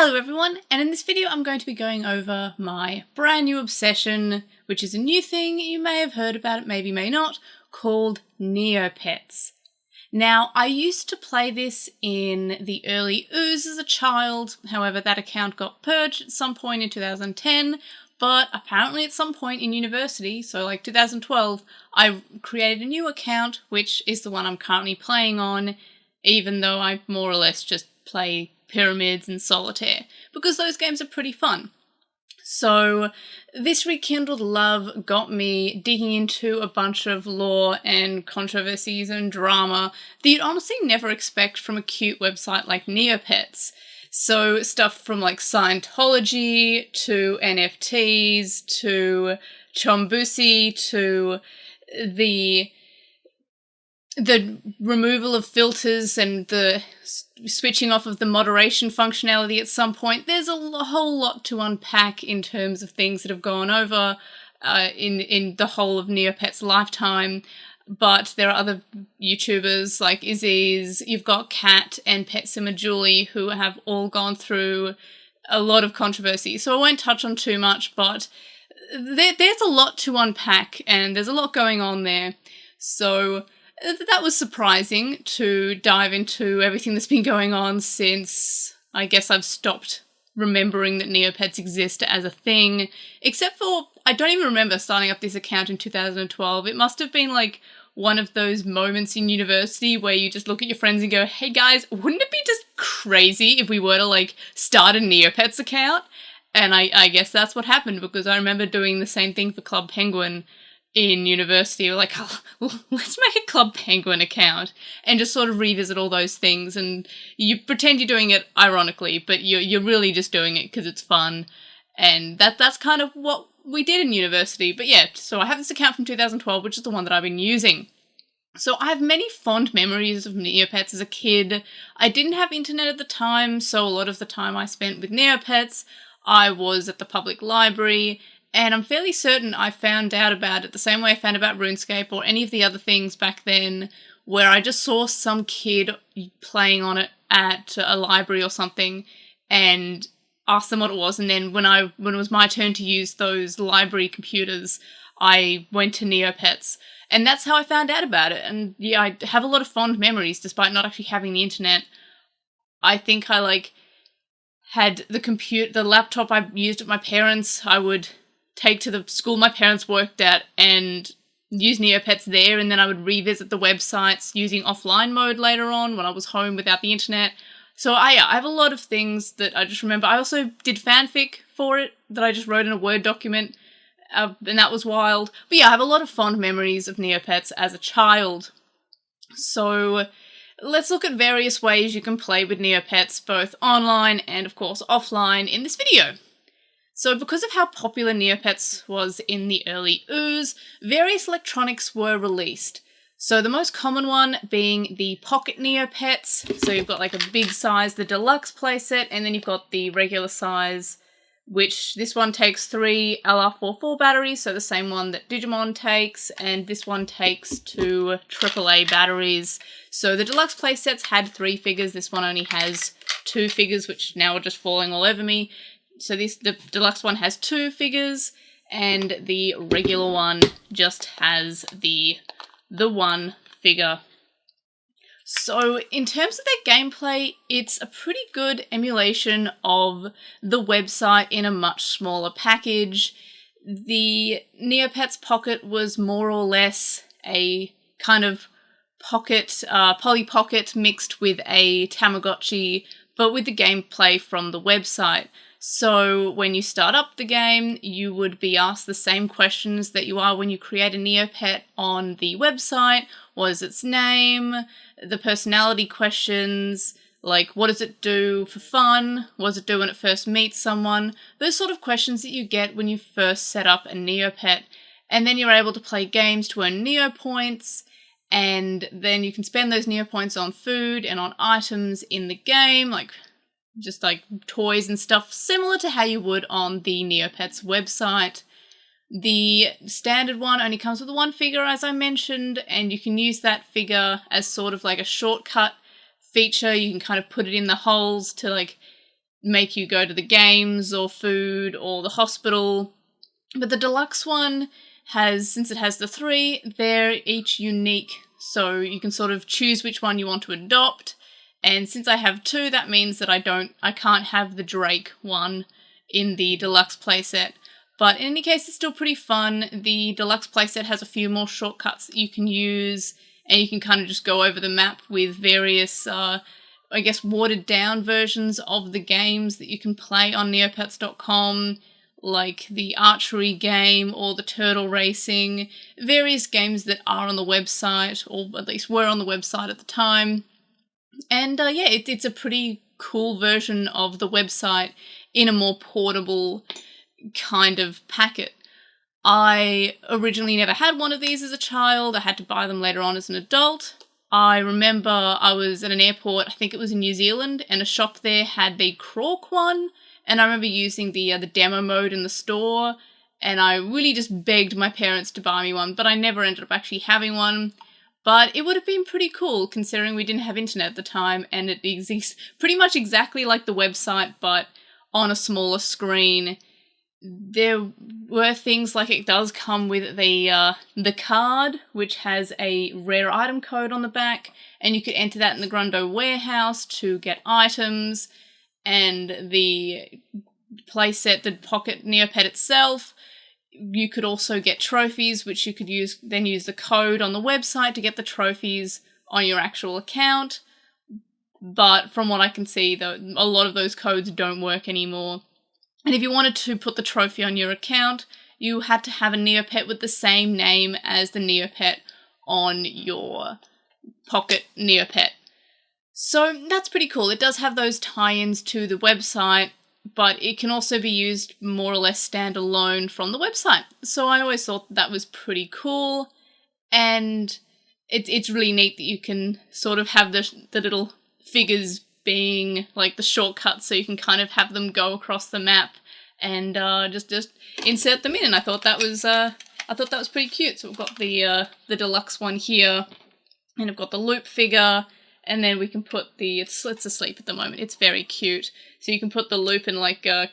Hello everyone, and in this video I'm going to be going over my brand new obsession, which is a new thing, you may have heard about it, maybe may not, called Neopets. Now, I used to play this in the early ooze as a child, however that account got purged at some point in 2010, but apparently at some point in university, so like 2012, I created a new account, which is the one I'm currently playing on, even though I more or less just play Pyramids and Solitaire, because those games are pretty fun. So this rekindled love got me digging into a bunch of lore and controversies and drama that you'd honestly never expect from a cute website like Neopets. So stuff from like Scientology to NFTs to Chombusi to the removal of filters and the switching off of the moderation functionality at some point. There's a whole lot to unpack in terms of things that have gone over in the whole of Neopets' lifetime. But there are other YouTubers like Izzy's, you've got Kat and Pet Simmer Julie, who have all gone through a lot of controversy. So I won't touch on too much, but there's a lot to unpack and there's a lot going on there. So that was surprising to dive into everything that's been going on since I guess I've stopped remembering that Neopets exist as a thing, except for I don't even remember starting up this account in 2012. It must have been like one of those moments in university where you just look at your friends and go, hey guys, wouldn't it be just crazy if we were to like start a Neopets account? And I guess that's what happened, because I remember doing the same thing for Club Penguin in university. We're like, oh, well, let's make a Club Penguin account and just sort of revisit all those things, and you pretend you're doing it ironically, but you're really just doing it because it's fun, and that's kind of what we did in university. But yeah, so I have this account from 2012, which is the one that I've been using. So I have many fond memories of Neopets as a kid. I didn't have internet at the time, so a lot of the time I spent with Neopets, I was at the public library. And I'm fairly certain I found out about it the same way I found about RuneScape or any of the other things back then, where I just saw some kid playing on it at a library or something and asked them what it was. And then when it was my turn to use those library computers, I went to Neopets. And that's how I found out about it. And yeah, I have a lot of fond memories despite not actually having the internet. I think I had the laptop I used at my parents'. I would take to the school my parents worked at and use Neopets there, and then I would revisit the websites using offline mode later on when I was home without the internet. So I have a lot of things that I just remember. I also did fanfic for it that I just wrote in a Word document, and that was wild. But yeah, I have a lot of fond memories of Neopets as a child. So let's look at various ways you can play with Neopets, both online and of course offline, in this video. So because of how popular Neopets was in the early ooze, various electronics were released. So the most common one being the Pocket Neopets. So you've got like a big size, the deluxe playset, and then you've got the regular size, which this one takes 3 LR44 batteries, so the same one that Digimon takes, and this one takes 2 AAA batteries. So the deluxe playsets had 3 figures, this one only has 2 figures, which now are just falling all over me. So the deluxe one has 2 figures, and the regular one just has the 1 figure. So in terms of their gameplay, it's a pretty good emulation of the website in a much smaller package. The Neopets Pocket was more or less a kind of pocket, Polly Pocket mixed with a Tamagotchi, but with the gameplay from the website. So when you start up the game, you would be asked the same questions that you are when you create a Neopet on the website. What is its name? The personality questions, like what does it do for fun? What does it do when it first meets someone? Those sort of questions that you get when you first set up a Neopet. And then you're able to play games to earn Neopoints, and then you can spend those Neopoints on food and on items in the game, just like toys and stuff, similar to how you would on the Neopets website. The standard one only comes with 1 figure, as I mentioned, and you can use that figure as sort of like a shortcut feature. You can kind of put it in the holes to make you go to the games or food or the hospital. But the deluxe one since it has the 3, they're each unique, so you can sort of choose which one you want to adopt. And since I have 2, that means that I can't have the Drake one in the deluxe playset. But in any case, it's still pretty fun. The deluxe playset has a few more shortcuts that you can use, and you can kind of just go over the map with various, watered down versions of the games that you can play on Neopets.com, like the archery game or the turtle racing, various games that are on the website, or at least were on the website at the time. And it's a pretty cool version of the website in a more portable kind of packet. I originally never had one of these as a child. I had to buy them later on as an adult. I remember I was at an airport, I think it was in New Zealand, and a shop there had the Crawk one, and I remember using the demo mode in the store, and I really just begged my parents to buy me one, but I never ended up actually having one. But it would have been pretty cool, considering we didn't have internet at the time, and it exists pretty much exactly like the website, but on a smaller screen. There were things like it does come with the card, which has a rare item code on the back, and you could enter that in the Grundo warehouse to get items, and the playset, the pocket Neopet itself, you could also get trophies, which you could use the code on the website to get the trophies on your actual account. But from what I can see, though, a lot of those codes don't work anymore. And if you wanted to put the trophy on your account, you had to have a Neopet with the same name as the Neopet on your pocket Neopet. So that's pretty cool. It does have those tie-ins to the website, but it can also be used more or less standalone from the website. So I always thought that was pretty cool, and it's really neat that you can sort of have the little figures being like the shortcuts, so you can kind of have them go across the map and just insert them in. And I thought that was pretty cute. So we've got the deluxe one here, and I've got the loop figure. And then we can put it's asleep at the moment. It's very cute. So you can put the loop and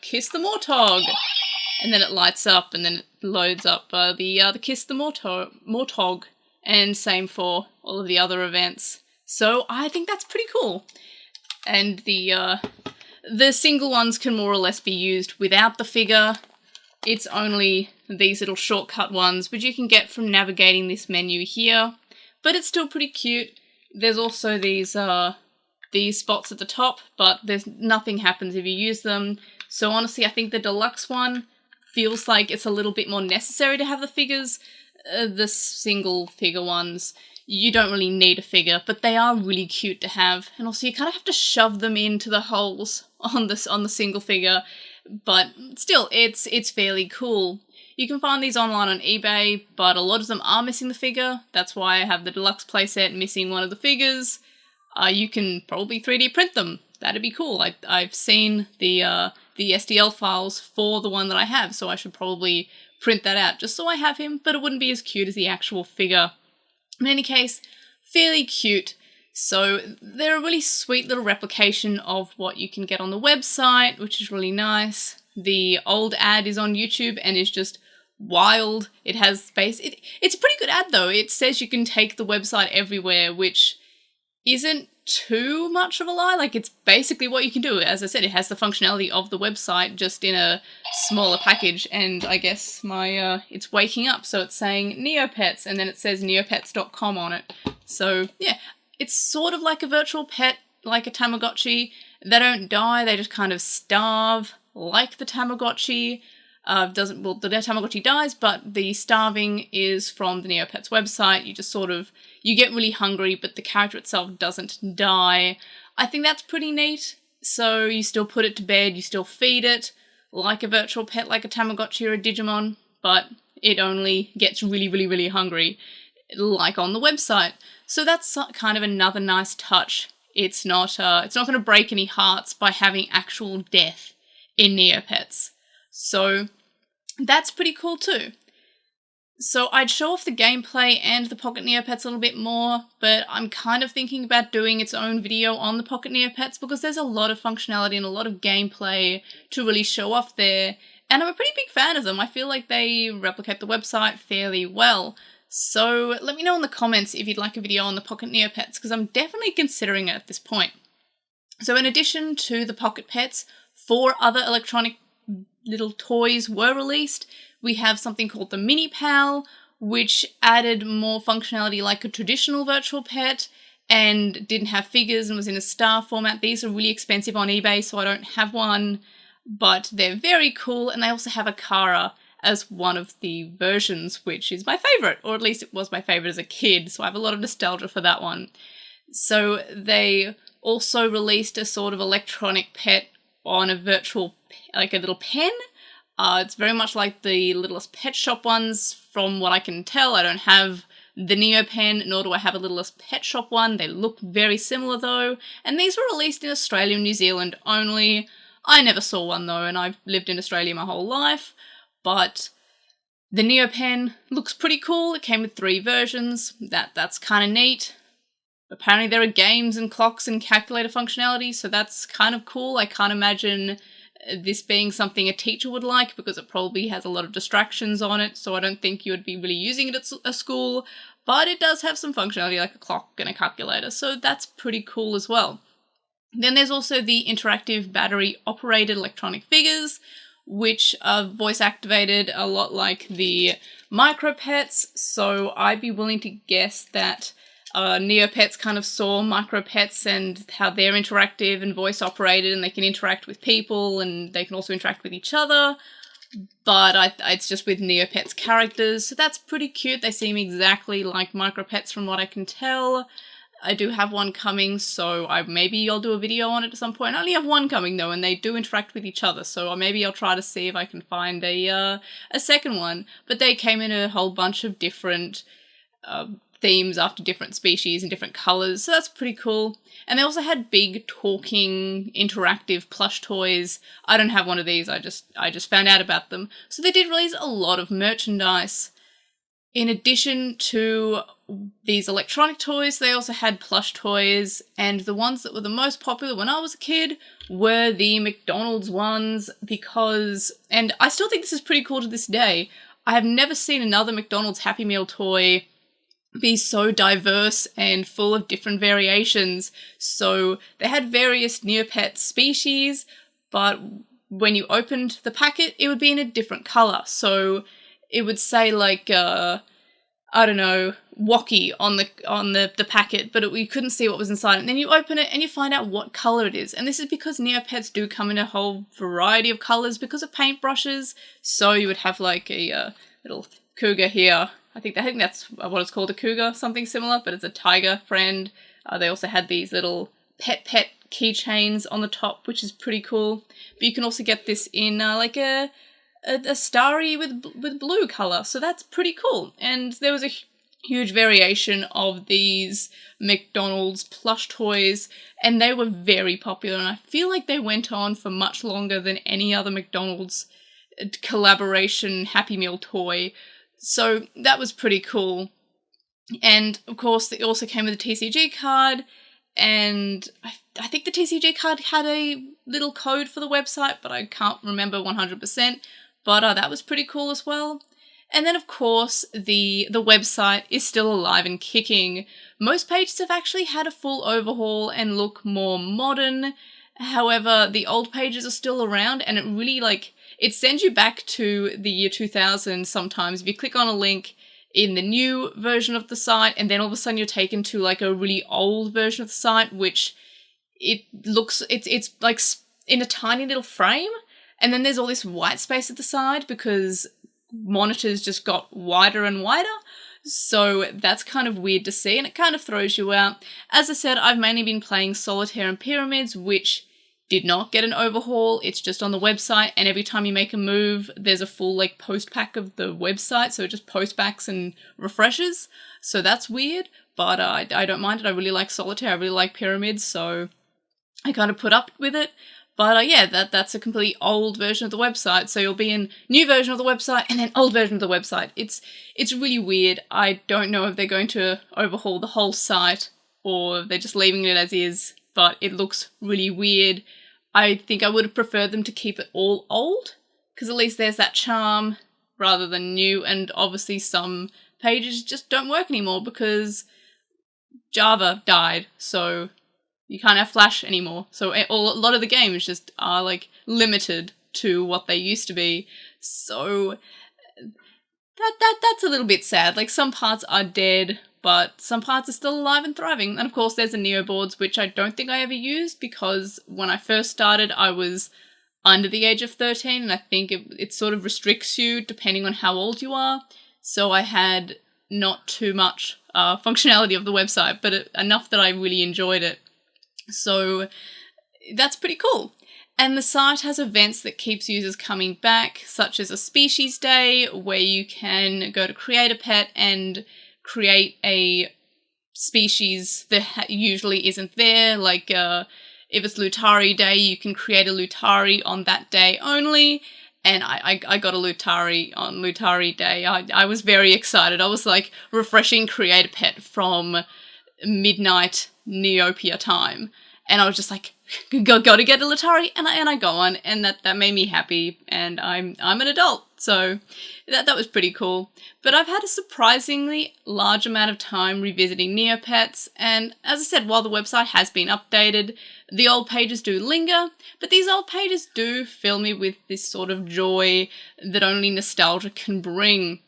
kiss the Mortog, and then it lights up, and then it loads up the kiss the Mortog, and same for all of the other events. So I think that's pretty cool. And the single ones can more or less be used without the figure. It's only these little shortcut ones, which you can get from navigating this menu here. But it's still pretty cute. There's also these spots at the top, but nothing happens if you use them. So honestly, I think the deluxe one feels like it's a little bit more necessary to have the figures. The single figure ones, you don't really need a figure, but they are really cute to have. And also you kind of have to shove them into the holes on the single figure, but still, it's fairly cool. You can find these online on eBay, but a lot of them are missing the figure. That's why I have the deluxe playset missing one of the figures. You can probably 3D print them. That'd be cool. I've seen the STL files for the one that I have, so I should probably print that out just so I have him, but it wouldn't be as cute as the actual figure. In any case, fairly cute. So they're a really sweet little replication of what you can get on the website, which is really nice. The old ad is on YouTube and is just wild. It has space. It's a pretty good ad though. It says you can take the website everywhere, which isn't too much of a lie. Like, it's basically what you can do. As I said, it has the functionality of the website, just in a smaller package. And I guess it's waking up, so it's saying Neopets, and then it says neopets.com on it. So yeah, it's sort of like a virtual pet, like a Tamagotchi. They don't die, they just kind of starve, like the Tamagotchi. The Tamagotchi dies, but the starving is from the Neopets website. You get really hungry, but the character itself doesn't die. I think that's pretty neat. So you still put it to bed, you still feed it, like a virtual pet, like a Tamagotchi or a Digimon, but it only gets really, really, really hungry, like on the website. So that's kind of another nice touch. It's not going to break any hearts by having actual death in Neopets. So that's pretty cool too. So I'd show off the gameplay and the Pocket Neopets a little bit more, but I'm kind of thinking about doing its own video on the Pocket Neopets because there's a lot of functionality and a lot of gameplay to really show off there, and I'm a pretty big fan of them. I feel like they replicate the website fairly well. So let me know in the comments if you'd like a video on the Pocket Neopets, because I'm definitely considering it at this point. So in addition to the Pocket Pets, 4 other electronic little toys were released. We have something called the Mini Pal, which added more functionality like a traditional virtual pet and didn't have figures and was in a star format. These are really expensive on eBay, so I don't have one, but they're very cool. And they also have a Kara as one of the versions, which is my favourite, or at least it was my favourite as a kid, so I have a lot of nostalgia for that one. So they also released a sort of electronic pet on a virtual, like a little pen. It's very much like the Littlest Pet Shop ones, from what I can tell. I don't have the Neopen, nor do I have a Littlest Pet Shop one. They look very similar though, and these were released in Australia and New Zealand only. I never saw one though, and I've lived in Australia my whole life, but the Neopen looks pretty cool. It came with 3 versions. That's kind of neat. Apparently there are games and clocks and calculator functionality, so that's kind of cool. I can't imagine this being something a teacher would like because it probably has a lot of distractions on it, so I don't think you would be really using it at a school, but it does have some functionality like a clock and a calculator, so that's pretty cool as well. Then there's also the interactive battery-operated electronic figures, which are voice-activated a lot like the Micropets, so I'd be willing to guess that Neopets kind of saw Micropets and how they're interactive and voice-operated, and they can interact with people, and they can also interact with each other, but it's just with Neopets characters, so that's pretty cute. They seem exactly like Micropets from what I can tell. I do have one coming, so maybe I'll do a video on it at some point. I only have one coming though, and they do interact with each other, so maybe I'll try to see if I can find a second one. But they came in a whole bunch of different themes after different species and different colours, so that's pretty cool. And they also had big talking interactive plush toys. I don't have one of these, I just found out about them. So they did release a lot of merchandise. In addition to these electronic toys, they also had plush toys, and the ones that were the most popular when I was a kid were the McDonald's ones, because, and I still think this is pretty cool to this day, I have never seen another McDonald's Happy Meal toy be so diverse and full of different variations. So they had various Neopet species, but when you opened the packet, it would be in a different colour. So it would say like, I don't know, Wocky on the packet, but we couldn't see what was inside. And then you open it and you find out what colour it is. And this is because Neopets do come in a whole variety of colours because of paintbrushes. So you would have like a little cougar here. I think that's what it's called, a cougar, something similar, but it's a tiger friend. They also had these little pet keychains on the top, which is pretty cool. But you can also get this in like a starry with blue colour, so that's pretty cool. And there was a huge variation of these McDonald's plush toys, and they were very popular, and I feel like they went on for much longer than any other McDonald's collaboration Happy Meal toy, so that was pretty cool. And of course it also came with a TCG card, and I think the TCG card had a little code for the website, but I can't remember 100%, but that was pretty cool as well. And then of course the website is still alive and kicking. Most pages have actually had a full overhaul and look more modern. However, the old pages are still around, and it really it sends you back to the year 2000 sometimes. If you click on a link in the new version of the site, and then all of a sudden you're taken to like a really old version of the site, which it's like in a tiny little frame, and then there's all this white space at the side because monitors just got wider and wider. So that's kind of weird to see, and it kind of throws you out. As I said, I've mainly been playing Solitaire and Pyramids, which did not get an overhaul. It's just on the website, and every time you make a move, there's a full post pack of the website, so it just post backs and refreshes. So that's weird, but I don't mind it. I really like Solitaire, I really like Pyramids, so I kind of put up with it. But yeah, that's a completely old version of the website. So you'll be in new version of the website and then old version of the website. It's really weird. I don't know if they're going to overhaul the whole site or they're just leaving it as is, but it looks really weird. I think I would have preferred them to keep it all old, because at least there's that charm rather than new. And obviously some pages just don't work anymore because Java died, so you can't have Flash anymore. So a lot of the games just are like limited to what they used to be. So that's a little bit sad. Like some parts are dead, but some parts are still alive and thriving. And of course there's the Neo boards, which I don't think I ever used because when I first started I was under the age of 13, and I think it sort of restricts you depending on how old you are. So I had not too much functionality of the website, but enough that I really enjoyed it. So that's pretty cool. And the site has events that keeps users coming back, such as a species day where you can go to create a pet and create a species that usually isn't there. Like if it's Lutari day, you can create a Lutari on that day only. And I got a Lutari on Lutari day. I was very excited. I was like refreshing create a pet from midnight Neopia time, and I was just like, gotta get a Lutari, and I got one, and that made me happy. And I'm an adult, so that was pretty cool. But I've had a surprisingly large amount of time revisiting Neopets, and as I said, while the website has been updated, the old pages do linger, but these old pages do fill me with this sort of joy that only nostalgia can bring.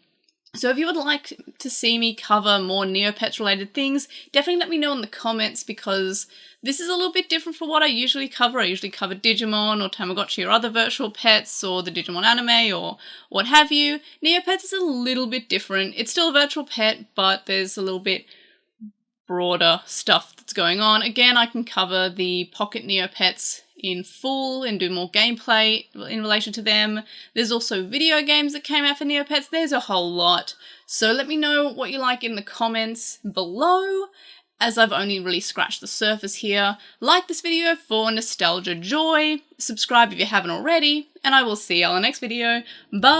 So if you would like to see me cover more Neopets related things, definitely let me know in the comments, because this is a little bit different from what I usually cover. I usually cover Digimon or Tamagotchi or other virtual pets or the Digimon anime or what have you. Neopets is a little bit different. It's still a virtual pet, but there's a little bit broader stuff that's going on. Again, I can cover the Pocket Neopets in full and do more gameplay in relation to them. There's also video games that came out for Neopets. There's a whole lot. So let me know what you like in the comments below, as I've only really scratched the surface here. Like this video for nostalgia joy, subscribe if you haven't already, and I will see you all in the next video. Bye!